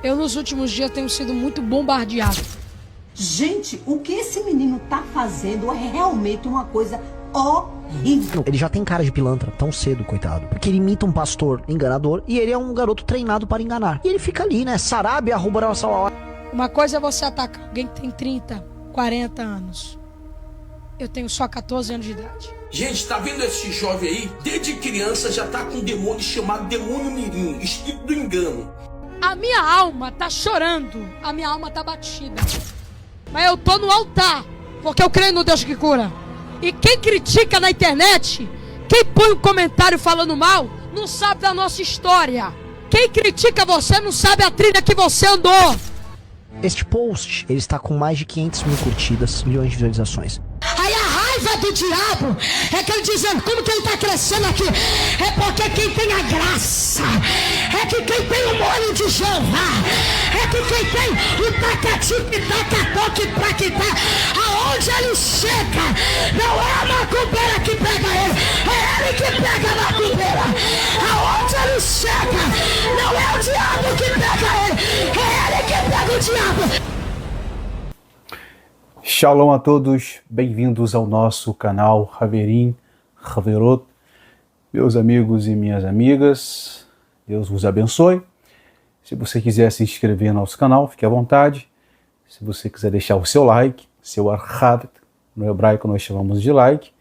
Eu, nos últimos dias, tenho sido muito bombardeado. Gente, o que esse menino tá fazendo é realmente uma coisa horrível. Ele já tem cara de pilantra tão cedo, coitado. Porque ele imita um pastor enganador e ele é um garoto treinado para enganar. E ele fica ali, né? Sarabia, arroba nossa hora. Uma coisa é você atacar alguém que tem 30, 40 anos. Eu tenho só 14 anos de idade. Gente, tá vendo esse jovem aí? Desde criança já tá com um demônio chamado demônio mirim, espírito do engano. A minha alma tá chorando, a minha alma tá batida. Mas eu tô no altar, porque eu creio no Deus que cura. E quem critica na internet, quem põe um comentário falando mal, não sabe da nossa história. Quem critica você não sabe a trilha que você andou. Este post, ele está com mais de 500 mil curtidas, milhões de visualizações. Aí a raiva do diabo é que ele dizendo, como que ele está crescendo aqui? É porque quem tem a graça, é que quem tem o molho de Jeová, é que quem tem o taca-tique, taca-toque, praquitá, aonde ele chega, não é a macumbeira que pega ele, é ele que pega a macumbeira. Aonde ele chega, não é o diabo que pega ele, é ele que pega o diabo. Shalom a todos, bem-vindos ao nosso canal Haverim, Haverot. Meus amigos e minhas amigas, Deus vos abençoe. Se você quiser se inscrever no nosso canal, fique à vontade. Se você quiser deixar o seu like, seu arhavet, no hebraico nós chamamos de like,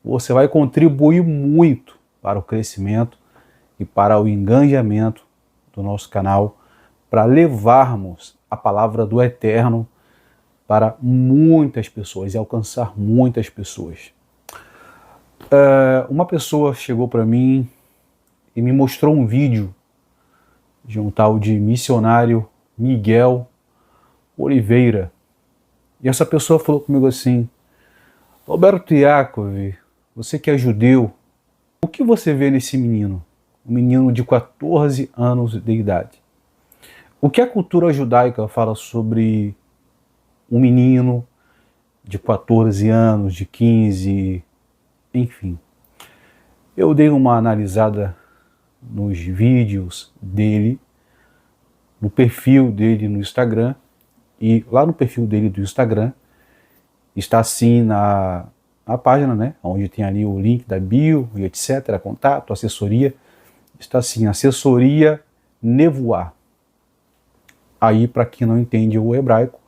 você vai contribuir muito para o crescimento e para o engajamento do nosso canal, para levarmos a palavra do Eterno para muitas pessoas e alcançar muitas pessoas. Uma pessoa chegou para mim e me mostrou um vídeo de um tal de missionário Miguel Oliveira. E essa pessoa falou comigo assim: Roberto Yaakov, você que é judeu, o que você vê nesse menino? Um menino de 14 anos de idade. O que a cultura judaica fala sobre um menino de 14 anos, de 15, enfim. Eu dei uma analisada nos vídeos dele, no perfil dele no Instagram, e lá no perfil dele do Instagram, está assim na página, né, onde tem ali o link da bio e etc, contato, assessoria, está assim, assessoria Nevuá. Aí, para quem não entende o hebraico,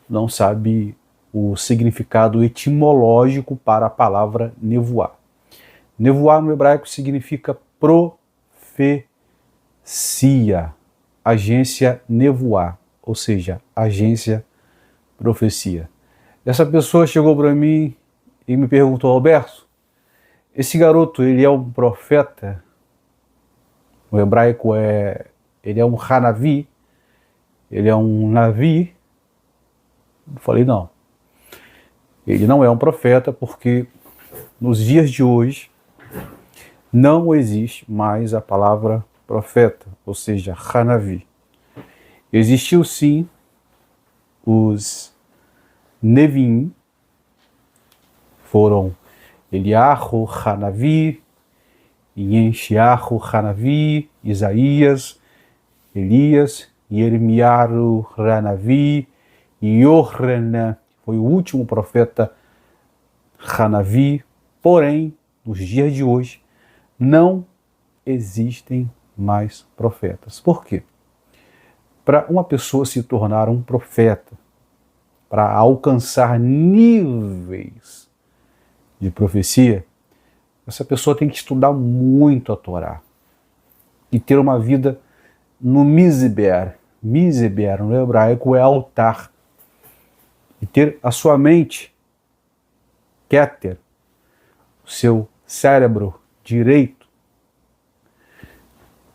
não sabe o significado etimológico para a palavra nevoar. Nevoar no hebraico significa profecia, agência nevoar, ou seja, agência profecia. Essa pessoa chegou para mim e me perguntou: Alberto, esse garoto, ele é um profeta? No hebraico ele é um Hanavi? Ele é um Navi? Eu falei, não. Ele não é um profeta porque nos dias de hoje não existe mais a palavra profeta, ou seja, Hanavi. Existiu sim os Nevim, foram Eliahu Hanavi, Yenshiahu Hanavi, Isaías, Elias, Yermiahu Hanavi, Yohanan foi o último profeta Hanavi, porém, nos dias de hoje, não existem mais profetas. Por quê? Para uma pessoa se tornar um profeta, para alcançar níveis de profecia, essa pessoa tem que estudar muito a Torá e ter uma vida no Miseber. Miseber no hebraico é altar. E ter a sua mente, Keter, o seu cérebro direito,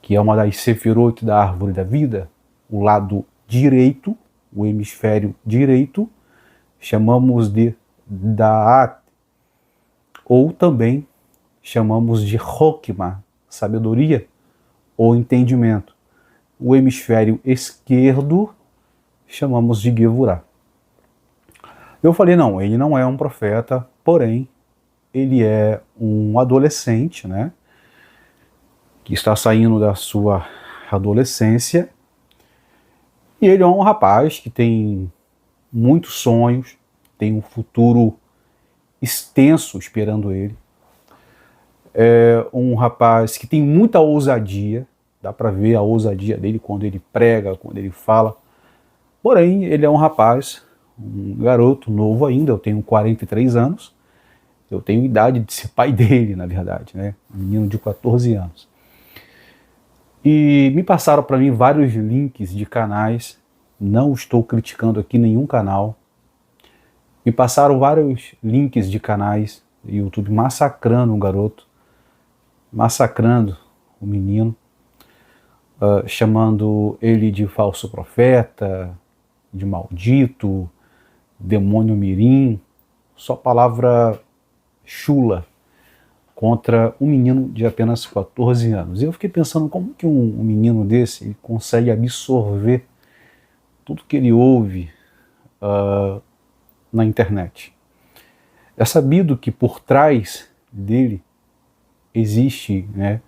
que é uma das sefirot da árvore da vida, o lado direito, o hemisfério direito, chamamos de Da'at, ou também chamamos de Hokmah, sabedoria ou entendimento. O hemisfério esquerdo chamamos de Gevurah. Eu falei, não, ele não é um profeta, porém, ele é um adolescente, né, que está saindo da sua adolescência E ele é um rapaz que tem muitos sonhos, tem um futuro extenso esperando ele. É um rapaz que tem muita ousadia, dá para ver a ousadia dele quando ele prega, quando ele fala. Porém, ele é um rapaz, um garoto novo ainda, eu tenho 43 anos, eu tenho idade de ser pai dele, na verdade, né? Um menino de 14 anos. E me passaram para mim vários links de canais, não estou criticando aqui nenhum canal. Me passaram vários links de canais do YouTube massacrando o garoto, massacrando o menino, chamando ele de falso profeta, de maldito, demônio mirim, só palavra chula contra um menino de apenas 14 anos. E eu fiquei pensando como que um menino desse ele consegue absorver tudo que ele ouve na internet. É sabido que por trás dele existe, né,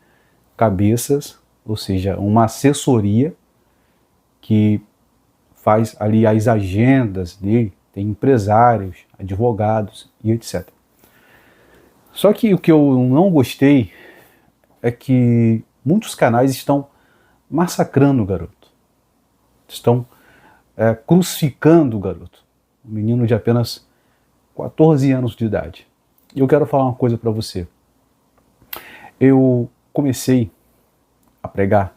cabeças, ou seja, uma assessoria que faz ali as agendas dele, tem empresários, advogados e etc. Só que o que eu não gostei é que muitos canais estão massacrando o garoto, estão crucificando o garoto, um menino de apenas 14 anos de idade. E eu quero falar uma coisa para você. Eu comecei a pregar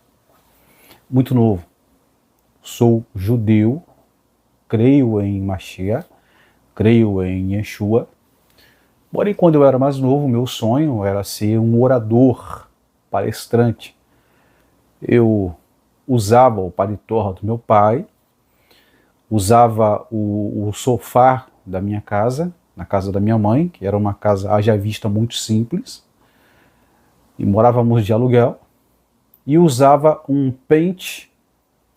muito novo. Sou judeu, creio em Mashiach, creio em Yeshua. Porém, quando eu era mais novo, meu sonho era ser um orador, palestrante. Eu usava o paletó do meu pai, usava o sofá da minha casa, na casa da minha mãe, que era uma casa haja vista muito simples, e morávamos de aluguel, e usava um pente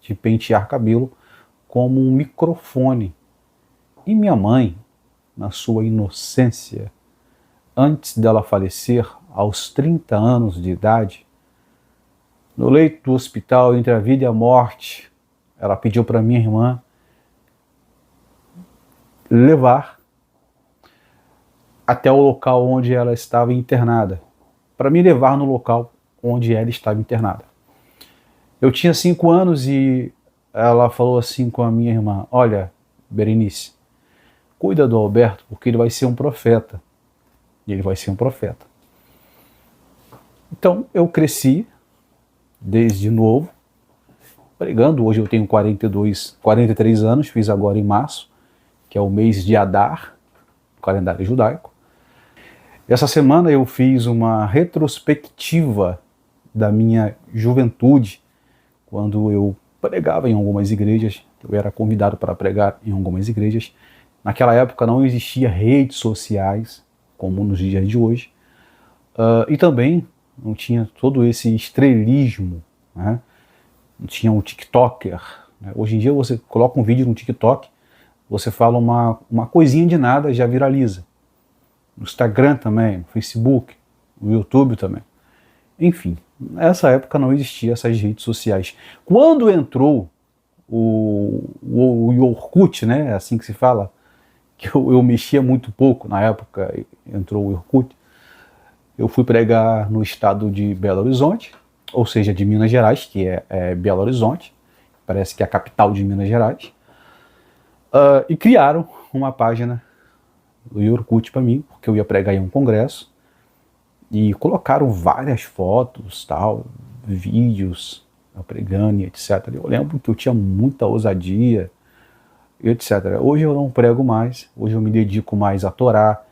de pentear cabelo como um microfone. E minha mãe, na sua inocência, antes dela falecer, aos 30 anos de idade, no leito do hospital entre a vida e a morte, ela pediu para minha irmã levar até o local onde ela estava internada, para me levar no local onde ela estava internada. Eu tinha 5 anos e ela falou assim com a minha irmã: olha, Berenice, cuida do Alberto porque ele vai ser um profeta. E ele vai ser um profeta. Então eu cresci desde novo, pregando. Hoje eu tenho 43 anos, fiz agora em março, que é o mês de Adar, calendário judaico. Essa semana eu fiz uma retrospectiva da minha juventude, quando eu pregava em algumas igrejas, eu era convidado para pregar em algumas igrejas. Naquela época não existia redes sociais, como nos dias de hoje, e também não tinha todo esse estrelismo, né? Não tinha um TikToker. Né? Hoje em dia você coloca um vídeo no TikTok, você fala uma coisinha de nada, já viraliza. No Instagram também, no Facebook, no YouTube também. Enfim, nessa época não existia essas redes sociais. Quando entrou o Orkut, né, é assim que se fala, que eu mexia muito pouco na época, entrou o Orkut, eu fui pregar no estado de Belo Horizonte, ou seja, de Minas Gerais, que é Belo Horizonte, parece que é a capital de Minas Gerais, e criaram uma página do Orkut para mim, porque eu ia pregar em um congresso, e colocaram várias fotos, tal, vídeos, eu pregando, etc. Eu lembro que eu tinha muita ousadia, etc. Hoje eu não prego mais, hoje eu me dedico mais a Torá,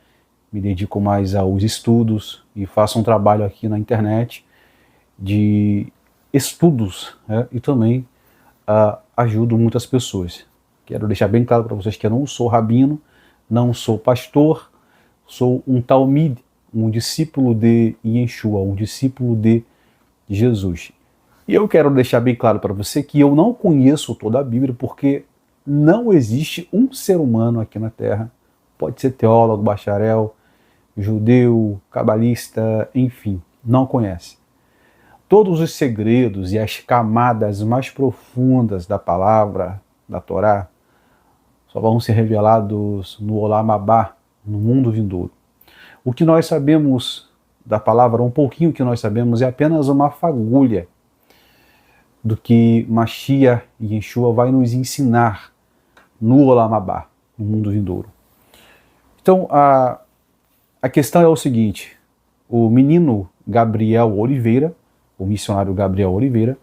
me dedico mais aos estudos e faço um trabalho aqui na internet de estudos, né? E também ajudo muitas pessoas. Quero deixar bem claro para vocês que eu não sou rabino, não sou pastor, sou um talmid, um discípulo de Yeshua, um discípulo de Jesus. E eu quero deixar bem claro para você que eu não conheço toda a Bíblia, porque não existe um ser humano aqui na Terra, pode ser teólogo, bacharel, judeu, cabalista, enfim, não conhece. todos os segredos e as camadas mais profundas da palavra, da Torá, só vão ser revelados no Olam Abá, no mundo vindouro. O que nós sabemos da palavra, um pouquinho que nós sabemos, é apenas uma fagulha do que Mashiach e Yeshua vai nos ensinar no Olam Abá, no mundo vindouro. Então, a questão é o seguinte: o menino Gabriel Oliveira, o missionário Gabriel Oliveira,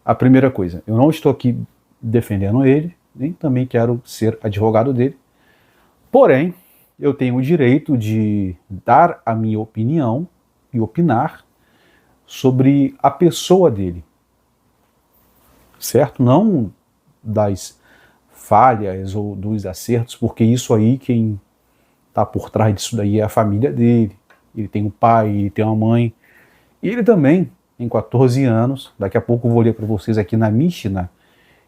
a primeira coisa, eu não estou aqui defendendo ele, nem também quero ser advogado dele, porém, eu tenho o direito de dar a minha opinião e opinar sobre a pessoa dele, certo? Não das falhas ou dos acertos, porque isso aí, quem está por trás disso daí é a família dele. Ele tem um pai, ele tem uma mãe, e ele também tem 14 anos. Daqui a pouco eu vou ler para vocês aqui na Mishnah,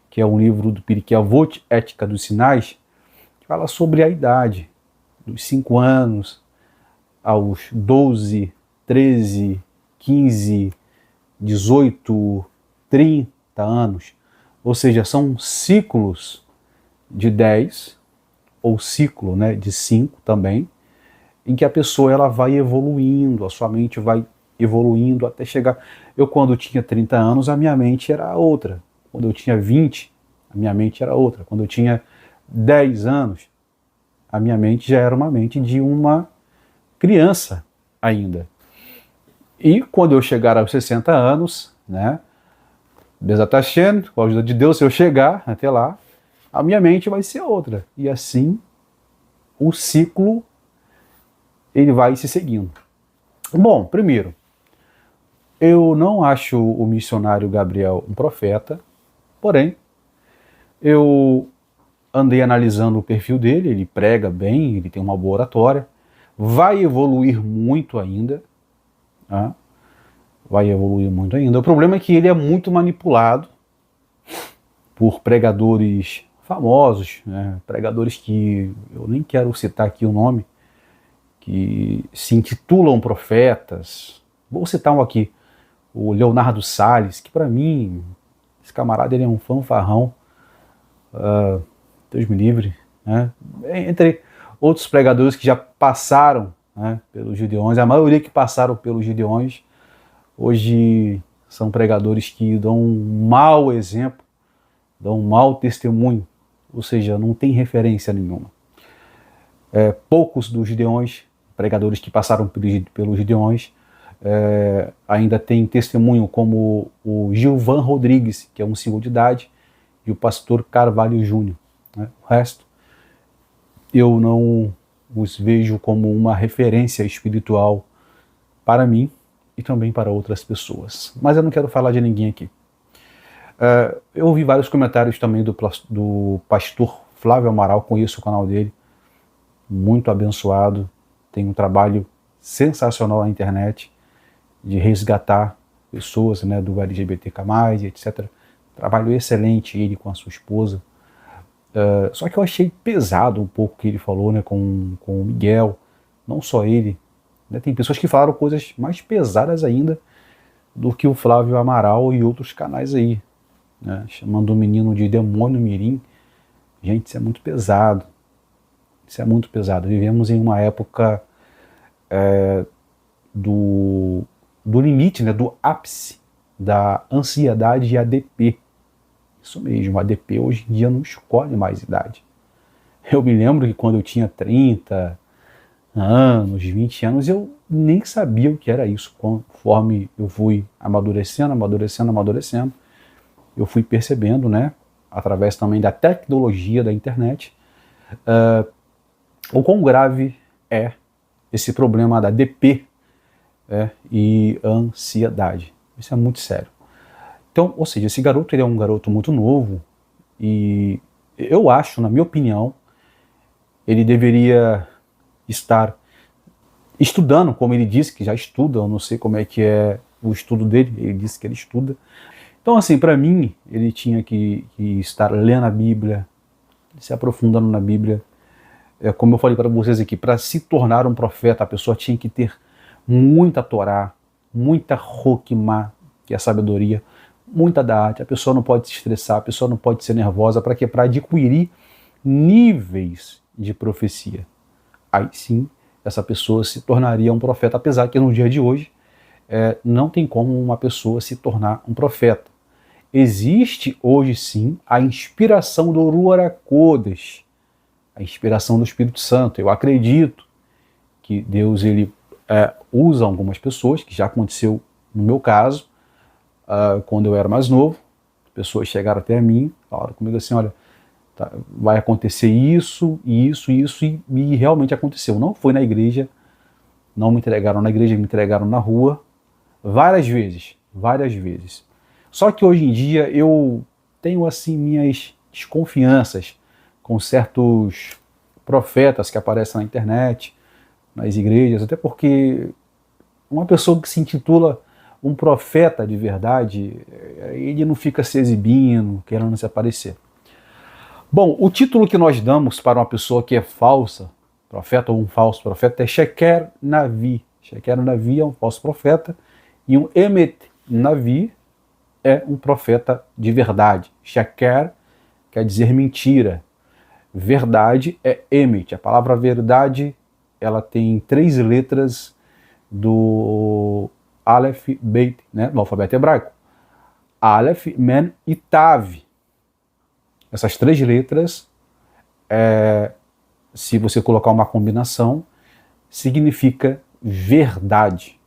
que é um livro do Pirkei Avot, Ética dos Sinais, que fala sobre a idade, dos 5 anos aos 12, 13, 15, 18, 30 anos. Ou seja, são ciclos de 10, ou ciclo, né, de 5 também, em que a pessoa ela vai evoluindo, a sua mente vai evoluindo até chegar... Eu, quando tinha 30 anos, a minha mente era outra. Quando eu tinha 20, a minha mente era outra. Quando eu tinha 10 anos, a minha mente já era uma mente de uma criança ainda. E quando eu chegar aos 60 anos, né, Bezat Hashem, com a ajuda de Deus, se eu chegar até lá, a minha mente vai ser outra. E assim, o ciclo, ele vai se seguindo. Bom, primeiro, eu não acho o missionário Gabriel um profeta, porém, eu andei analisando o perfil dele, ele prega bem, ele tem uma boa oratória, vai evoluir muito ainda, tá? Vai evoluir muito ainda. O problema é que ele é muito manipulado por pregadores famosos, né? Pregadores que eu nem quero citar aqui o nome, que se intitulam profetas. Vou citar um aqui, o Leonardo Salles, que para mim, esse camarada ele é um fanfarrão, Deus me livre, né? Entre outros pregadores que já passaram, né, pelos Gideões, a maioria que passaram pelos Gideões, hoje são pregadores que dão um mau exemplo, dão um mau testemunho, ou seja, não tem referência nenhuma. Poucos dos Gideões, pregadores que passaram pelos Gideões, ainda tem testemunho, como o Gilvan Rodrigues, que é um senhor de idade, e o pastor Carvalho Júnior. Né? O resto, eu não os vejo como uma referência espiritual para mim e também para outras pessoas. Mas eu não quero falar de ninguém aqui. Eu ouvi vários comentários também do pastor Flávio Amaral, conheço o canal dele, muito abençoado, tem um trabalho sensacional na internet de resgatar pessoas, né, do LGBTK+, etc. Trabalho excelente ele com a sua esposa. Só que eu achei pesado um pouco o que ele falou, né, com o Miguel, não só ele, né, tem pessoas que falaram coisas mais pesadas ainda do que o Flávio Amaral e outros canais aí, né, chamando o menino de demônio mirim. Gente, isso é muito pesado, isso é muito pesado. Vivemos em uma época do limite, né, do ápice da ansiedade e ADP. Isso mesmo, a ADP hoje em dia não escolhe mais idade. Eu me lembro que quando eu tinha 30 anos, 20 anos, eu nem sabia o que era isso. Conforme eu fui amadurecendo, eu fui percebendo, né, através também da tecnologia da internet, o quão grave é esse problema da ADP e ansiedade. Isso é muito sério. Então, ou seja, esse garoto ele é um garoto muito novo e eu acho, na minha opinião, ele deveria estar estudando, como ele disse que já estuda, eu não sei como é que é o estudo dele, ele disse que ele estuda. Então, assim, para mim, ele tinha que estar lendo a Bíblia, se aprofundando na Bíblia. Como eu falei para vocês aqui, para se tornar um profeta, a pessoa tinha que ter muita Torá, muita Hokmah, que é a sabedoria, muita da arte. A pessoa não pode se estressar, a pessoa não pode ser nervosa. Para quê? Para adquirir níveis de profecia. Aí sim, essa pessoa se tornaria um profeta, apesar que no dia de hoje não tem como uma pessoa se tornar um profeta. Existe hoje sim a inspiração do Ruach HaKodesh, a inspiração do Espírito Santo. Eu acredito que Deus ele usa algumas pessoas, que já aconteceu no meu caso, quando eu era mais novo. Pessoas chegaram até a mim, falaram comigo assim, olha, vai acontecer isso, e realmente aconteceu. Não foi na igreja, não me entregaram na igreja, me entregaram na rua, várias vezes. Só que hoje em dia eu tenho assim minhas desconfianças com certos profetas que aparecem na internet, nas igrejas, até porque uma pessoa que se intitula um profeta de verdade, ele não fica se exibindo, querendo se aparecer. Bom, o título que nós damos para uma pessoa que é falsa, profeta ou um falso profeta, é Sheker Navi. Sheker Navi é um falso profeta e um Emet Navi é um profeta de verdade. Sheker quer dizer mentira. Verdade é Emet. A palavra verdade, ela tem 3 letras do Aleph, Beit, né, no alfabeto hebraico. Aleph, Men e Tav. Essas 3 letras, se você colocar uma combinação, significa verdade.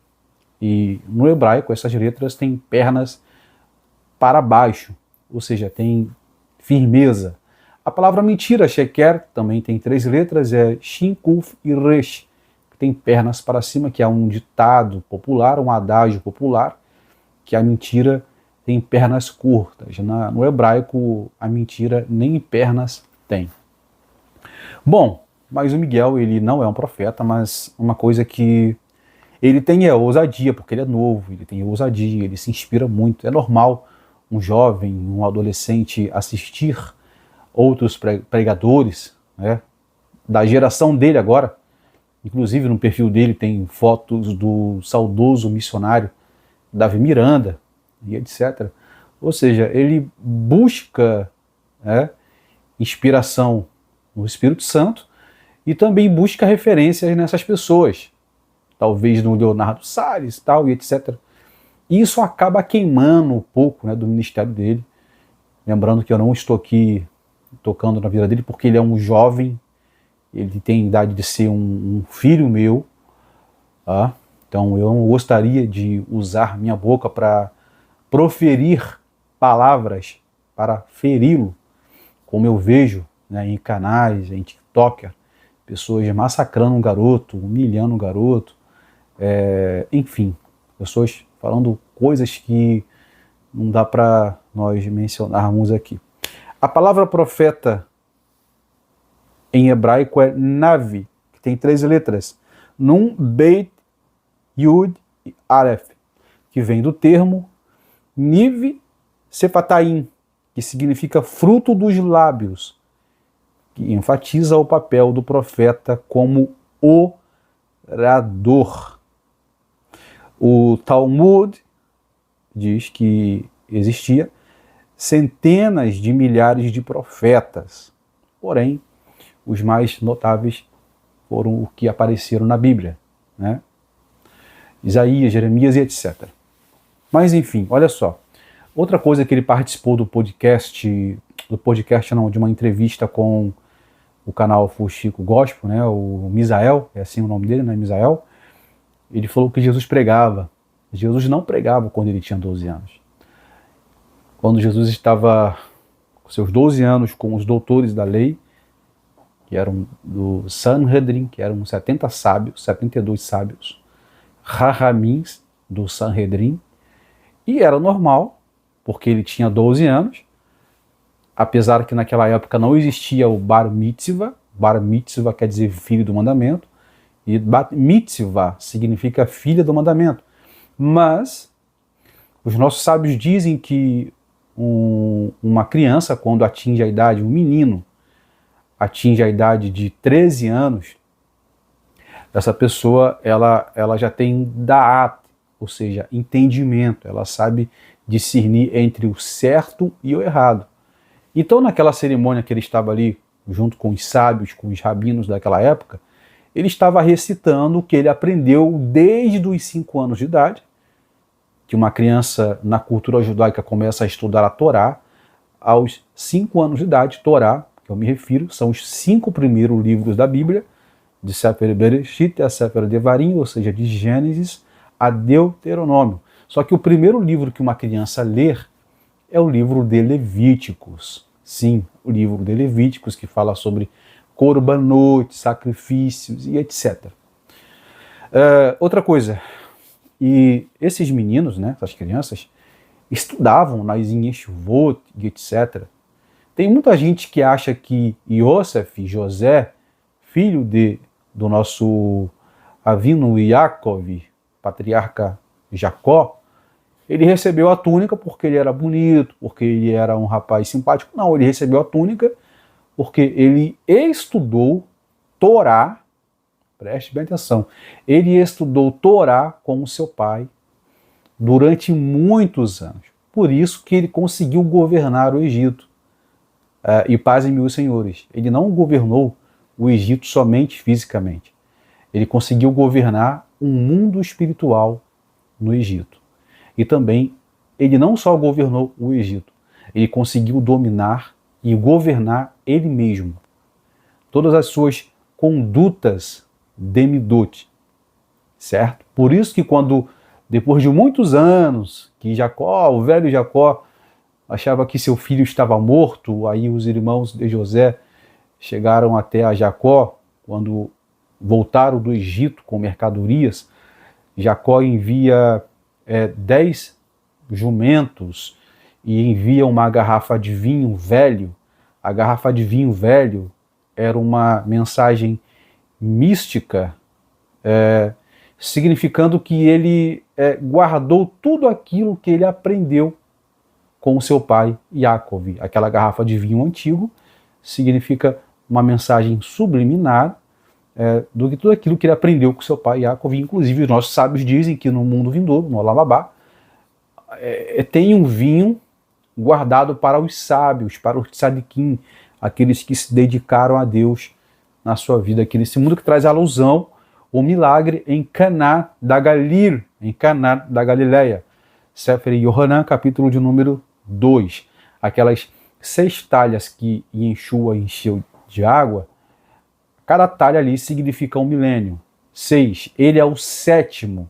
E no hebraico, essas letras têm pernas para baixo, ou seja, tem firmeza. A palavra mentira, Sheker, também tem 3 letras, é Shin, Kuf e Resh, que tem pernas para cima, que é um ditado popular, um adágio popular, que a mentira tem pernas curtas. No hebraico, a mentira nem pernas tem. Bom, mas o Miguel, ele não é um profeta, mas uma coisa que ele tem é ousadia, porque ele é novo, ele tem ousadia, ele se inspira muito. É normal um jovem, um adolescente assistir outros pregadores, né, da geração dele agora. Inclusive no perfil dele tem fotos do saudoso missionário Davi Miranda e etc. Ou seja, ele busca inspiração no Espírito Santo e também busca referências nessas pessoas, talvez no Leonardo Salles tal, e etc. E isso acaba queimando um pouco, né, do ministério dele. Lembrando que eu não estou aqui tocando na vida dele porque ele é um jovem, ele tem a idade de ser um filho meu, tá? Então eu não gostaria de usar minha boca para proferir palavras para feri-lo, como eu vejo, né, em canais, em TikTok, pessoas massacrando um garoto, humilhando um garoto, enfim, pessoas falando coisas que não dá para nós mencionarmos aqui. A palavra profeta em hebraico é Navi, que tem 3 letras, Nun, Beit, Yud e Aleph, que vem do termo Niv Sefataim, que significa fruto dos lábios, que enfatiza o papel do profeta como orador. O Talmud diz que existia centenas de milhares de profetas, porém, os mais notáveis foram os que apareceram na Bíblia, né? Isaías, Jeremias e etc. Mas enfim, olha só. Outra coisa que ele participou de uma entrevista com o canal Fuxico Gospel, né? O Misael, é assim o nome dele, né? Misael. Ele falou que Jesus pregava. Jesus não pregava quando ele tinha 12 anos. Quando Jesus estava com seus 12 anos com os doutores da lei, que eram do Sanhedrin, que eram 70 sábios, 72 sábios, Rahamins do Sanhedrin, e era normal, porque ele tinha 12 anos, apesar que naquela época não existia o Bar Mitzvah. Bar Mitzvah quer dizer filho do mandamento, e Bat Mitzvah significa filha do mandamento. Mas os nossos sábios dizem que uma criança, quando atinge a idade, um menino, atinge a idade de 13 anos, essa pessoa ela já tem Da'at, ou seja, entendimento. Ela sabe discernir entre o certo e o errado. Então, naquela cerimônia que ele estava ali, junto com os sábios, com os rabinos daquela época, ele estava recitando o que ele aprendeu desde os 5 anos de idade, que uma criança na cultura judaica começa a estudar a Torá aos 5 anos de idade. Torá, que eu me refiro, são os 5 primeiros livros da Bíblia, de Sefer Bereshit a Sefer Devarim, ou seja, de Gênesis a Deuteronômio. Só que o primeiro livro que uma criança lê é o livro de Levíticos. Sim, o livro de Levíticos, que fala sobre corbanot, sacrifícios e etc. Outra coisa, e esses meninos, né, essas crianças, estudavam nas yeshivot e etc. Tem muita gente que acha que Yosef, José, filho do nosso Avinu Yaakov, patriarca Jacó, ele recebeu a túnica porque ele era bonito, porque ele era um rapaz simpático. Não, ele recebeu a túnica porque ele estudou Torá, preste bem atenção, ele estudou Torá com o seu pai durante muitos anos. Por isso que ele conseguiu governar o Egito. E pazem meus senhores, ele não governou o Egito somente fisicamente. Ele conseguiu governar um mundo espiritual no Egito. E também, ele não só governou o Egito, ele conseguiu dominar e governar ele mesmo. Todas as suas condutas demidot, certo? Por isso que quando, depois de muitos anos, que Jacó, o velho Jacó, achava que seu filho estava morto, aí os irmãos de José chegaram até a Jacó, quando voltaram do Egito com mercadorias. Jacó envia 10 jumentos e envia uma garrafa de vinho velho. A garrafa de vinho velho era uma mensagem mística, significando que ele guardou tudo aquilo que ele aprendeu com o seu pai Yaakov. Aquela garrafa de vinho antigo significa uma mensagem subliminar do que tudo aquilo que ele aprendeu com seu pai Yaakov. Inclusive, os nossos sábios dizem que no mundo vindouro, no Olamabá, tem um vinho guardado para os sábios, para os tzadikim, aqueles que se dedicaram a Deus na sua vida aqui nesse mundo, que traz alusão ao milagre em Caná da Galil, em Caná da Galileia. Sefer Yohanan, capítulo de número 2. Aquelas 6 talhas que Yeshua encheu de água, cada talha ali significa um milênio. 6, ele é o 7º,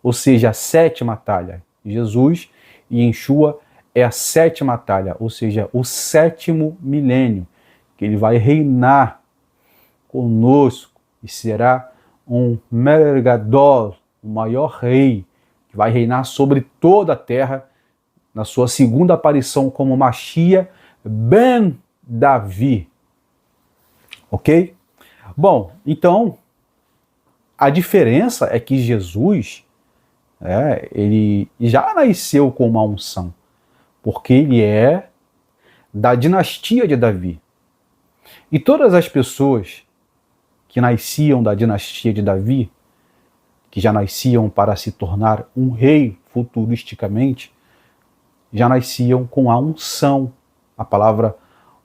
ou seja, a 7ª talha. Jesus e Yeshua é a 7ª talha, ou seja, o 7º milênio, que ele vai reinar conosco e será um Melech Gadol, o maior rei, que vai reinar sobre toda a terra na sua segunda aparição como Mashiach ben Davi. Ok? Bom, então, a diferença é que Jesus, ele já nasceu com uma unção, porque ele é da dinastia de Davi. E todas as pessoas que nasciam da dinastia de Davi, que já nasciam para se tornar um rei futuristicamente, já nasciam com a unção. A palavra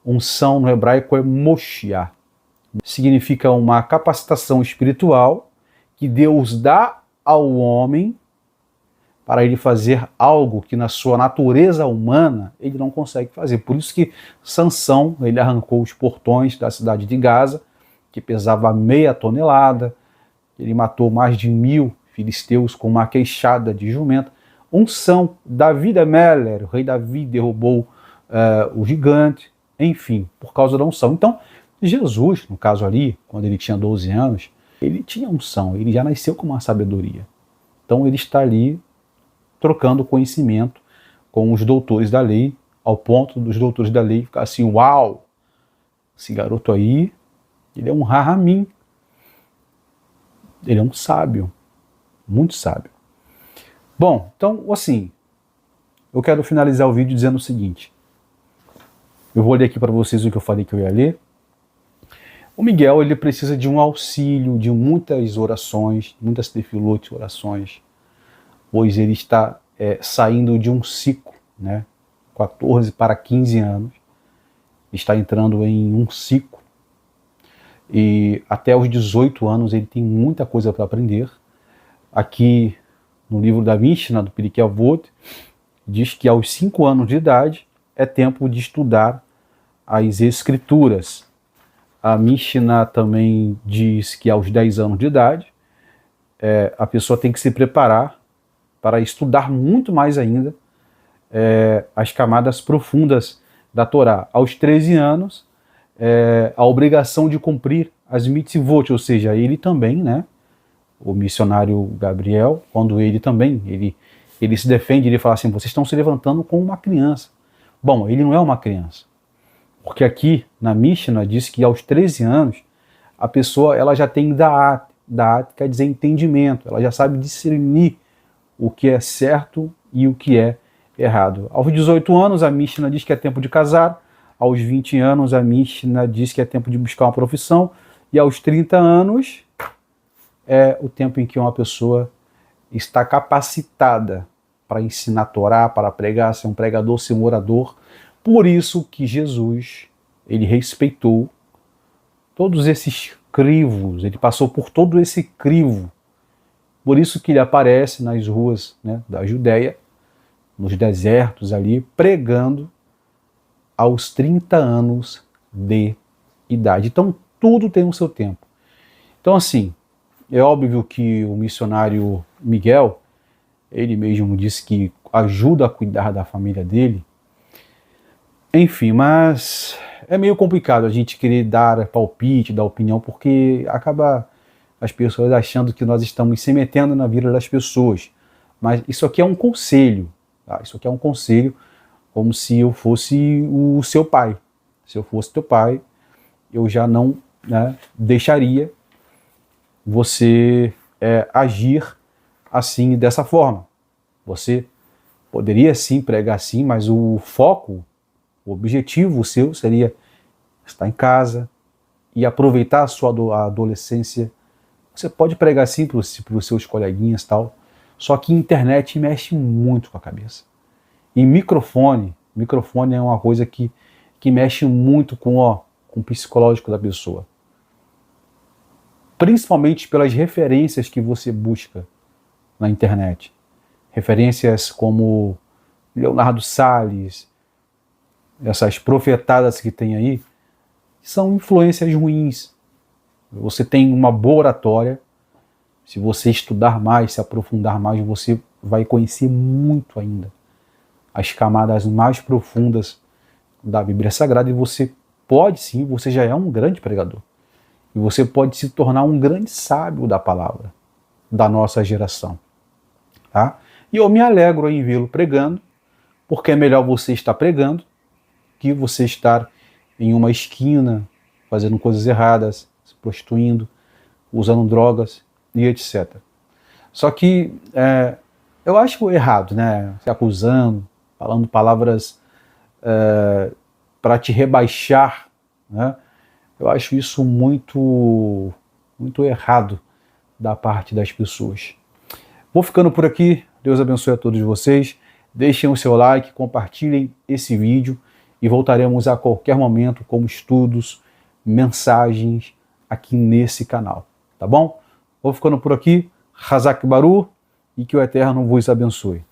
unção no hebraico é Moshiach. Significa uma capacitação espiritual que Deus dá ao homem para ele fazer algo que na sua natureza humana ele não consegue fazer. Por isso que Sansão, ele arrancou os portões da cidade de Gaza, que pesava meia tonelada, ele matou mais de 1000 filisteus com uma queixada de jumenta. Unção, Davi de Meller, o rei Davi derrubou o gigante, enfim, por causa da unção. Então, Jesus, no caso ali, quando ele tinha 12 anos, ele tinha unção, ele já nasceu com uma sabedoria. Então ele está ali trocando conhecimento com os doutores da lei, ao ponto dos doutores da lei ficar assim, uau, esse garoto aí, ele é um rahamim, ele é um sábio, muito sábio. Bom, então, assim, eu quero finalizar o vídeo dizendo o seguinte. Eu vou ler aqui para vocês o que eu falei que eu ia ler. O Miguel, ele precisa de um auxílio, de muitas orações, muitas tefilot, orações, pois ele está saindo de um ciclo, né? 14 para 15 anos, está entrando em um ciclo, e até os 18 anos ele tem muita coisa para aprender. Aqui no livro da Mishnah, do Pirkei Avot, diz que aos 5 anos de idade é tempo de estudar as escrituras. A Mishnah também diz que aos 10 anos de idade a pessoa tem que se preparar para estudar muito mais ainda as camadas profundas da Torá. Aos 13 anos, a obrigação de cumprir as mitzvot, ou seja, ele também, né, o missionário Gabriel, quando ele se defende, ele fala assim, vocês estão se levantando como uma criança. Bom, ele não é uma criança, porque aqui na Mishnah diz que aos 13 anos, a pessoa ela já tem da'at, quer dizer entendimento, ela já sabe discernir o que é certo e o que é errado. Aos 18 anos, a Mishnah diz que é tempo de casar, aos 20 anos, a Mishnah diz que é tempo de buscar uma profissão, e aos 30 anos é o tempo em que uma pessoa está capacitada para ensinar a Torá, para pregar, ser um pregador, ser um orador. Por isso que Jesus, ele respeitou todos esses crivos, ele passou por todo esse crivo. Por isso que ele aparece nas ruas, né, da Judéia, nos desertos ali, pregando aos 30 anos de idade. Então, tudo tem o seu tempo. Então, assim, é óbvio que o missionário Miguel, ele mesmo disse que ajuda a cuidar da família dele. Enfim, mas é meio complicado a gente querer dar palpite, dar opinião, porque acaba as pessoas achando que nós estamos se metendo na vida das pessoas. Mas isso aqui é um conselho, tá? Isso aqui é um conselho, como se eu fosse o seu pai. Se eu fosse teu pai, eu já não, né, deixaria você agir assim, dessa forma. Você poderia sim pregar assim, mas o foco, o objetivo seu seria estar em casa e aproveitar a sua adolescência. Você pode pregar sim para os seus coleguinhas e tal, só que internet mexe muito com a cabeça. E microfone é uma coisa que mexe muito com o psicológico da pessoa. Principalmente pelas referências que você busca na internet. Referências como Leonardo Salles, essas profetadas que tem aí, são influências ruins. Você tem uma boa oratória, se você estudar mais, se aprofundar mais, você vai conhecer muito ainda as camadas mais profundas da Bíblia Sagrada, e você pode sim, você já é um grande pregador. E você pode se tornar um grande sábio da palavra da nossa geração. Tá? E eu me alegro em vê-lo pregando, porque é melhor você estar pregando que você estar em uma esquina, fazendo coisas erradas, se prostituindo, usando drogas e etc. Só que eu acho errado, né? Se acusando, falando palavras para te rebaixar, né? Eu acho isso muito errado da parte das pessoas. Vou ficando por aqui. Deus abençoe a todos vocês. Deixem o seu like, compartilhem esse vídeo e voltaremos a qualquer momento com estudos, mensagens aqui nesse canal. Tá bom? Vou ficando por aqui. Hazak Baru, e que o Eterno vos abençoe.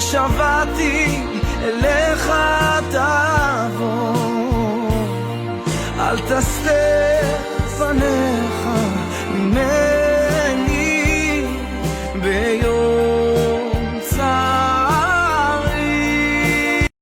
ושבעתי אליך תבוא, אל תסתר פניך ממני ביום